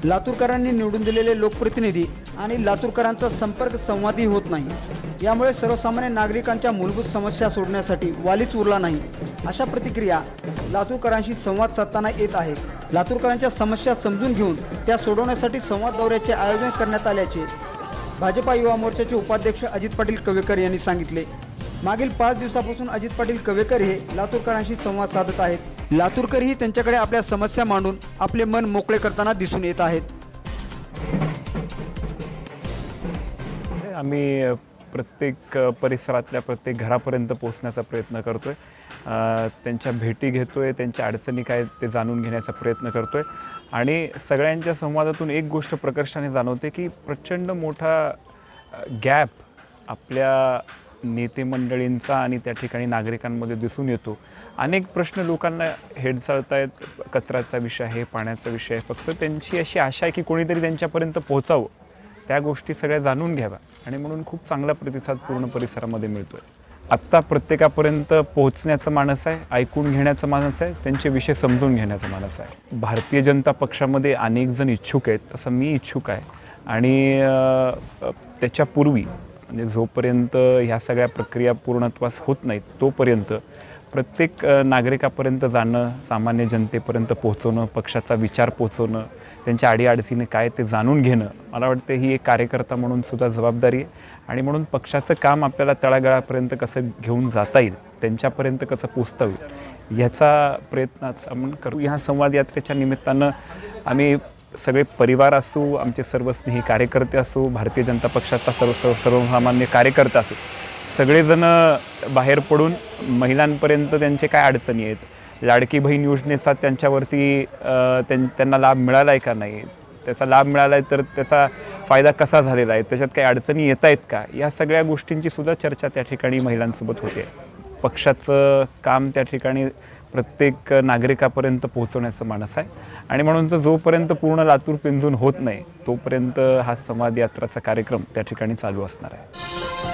लातूरकरांनी निवडून दिलेले लोकप्रतिनिधी आणि लातूरकरांचा संपर्क संवादही होत नाही। यामुळे सर्वसामान्य नागरिकांच्या मूलभूत समस्या सोडण्यासाठी वालीच उरला नाही, अशा प्रतिक्रिया लातूरकरांशी संवाद साधताना येत आहेत। लातूरकरांच्या समस्या समजून घेऊन त्या सोडवण्यासाठी संवाद दौऱ्याचे आयोजन करण्यात आल्याचे भाजपा युवा मोर्चाचे उपाध्यक्ष अजित पाटील कवेकर यांनी सांगितले। मागील 5 दिवसापासून अजित पाटील कवेकर हे लातूरकरांशी संवाद साधत आहेत। लातूरकरही त्यांच्याकडे आपल्या समस्या मांडून आपले मन मोकळे करताना दिसून येत आहेत। आम्ही प्रत्येक परिसरातल्या प्रत्येक घरापर्यंत पोहोचण्याचा प्रयत्न करतोय, त्यांच्या भेटी घेतोय, त्यांच्या अडचणी काय ते जाणून घेण्याचा प्रयत्न करतोय आणि सगळ्यांच्या संवादातून एक गोष्ट प्रकर्षाने जाणवते की प्रचंड मोठा गॅप आपल्या नेते मंडळींचा आणि त्या ठिकाणी नागरिकांमध्ये दिसून येतो। अनेक प्रश्न लोकांना हेडसाळत आहेत, कचऱ्याचा विषय आहे, पाण्याचा विषय आहे, फक्त त्यांची अशी आशा आहे की कोणीतरी त्यांच्यापर्यंत पोहोचावं, त्या गोष्टी सगळ्या जाणून घ्याव्या आणि म्हणून खूप चांगला प्रतिसाद पूर्ण परिसरामध्ये मिळतोय। आत्ता प्रत्येकापर्यंत पोहोचण्याचं मानस आहे, ऐकून घेण्याचं मानस आहे, त्यांचे विषय समजून घेण्याचं मानस आहे। भारतीय जनता पक्षामध्ये अनेक जण इच्छुक आहेत, तसं मी इच्छुक आहे आणि त्याच्यापूर्वी म्हणजे जोपर्यंत ह्या सगळ्या प्रक्रिया पूर्णत्वास होत नाहीत तोपर्यंत प्रत्येक नागरिकापर्यंत जाणं, सामान्य जनतेपर्यंत पोहोचवणं, पक्षाचा विचार पोहोचवणं, त्यांच्या अडीअडचणी काय ते जाणून घेणं, मला वाटतं ही एक कार्यकर्ता म्हणून सुद्धा जबाबदारी आहे आणि म्हणून पक्षाचं काम आपल्याला तळागाळापर्यंत कसं घेऊन जाता येईल, त्यांच्यापर्यंत कसं पोचता येईल याचा प्रयत्न आपण करू। ह्या संवाद यात्रेच्या निमित्तानं आम्ही सगळे परिवार असू, आमचे सर्व स्नेही कार्यकर्ते असू, भारतीय जनता पक्षाचा सर्वसामान्य कार्यकर्ता असू, सगळेजण बाहेर पडून महिलांपर्यंत त्यांचे काय अडचणी आहेत, लाडकी बहीण योजनेचा त्यांच्यावरती त्यांना लाभ मिळाला आहे का नाही, त्याचा लाभ मिळाला आहे तर त्याचा फायदा कसा झालेला आहे, त्याच्यात काही अडचणी येत आहेत का, या सगळ्या गोष्टींची सुद्धा चर्चा त्या ठिकाणी महिलांसोबत होते। पक्षाचं काम त्या ठिकाणी प्रत्येक नागरिकापर्यंत पोहोचवण्याचं मानस आहे आणि म्हणून तर जोपर्यंत पूर्ण लातूर पिंजून होत नाही तोपर्यंत हा संवाद यात्राचा कार्यक्रम त्या ठिकाणी चालू असणार आहे।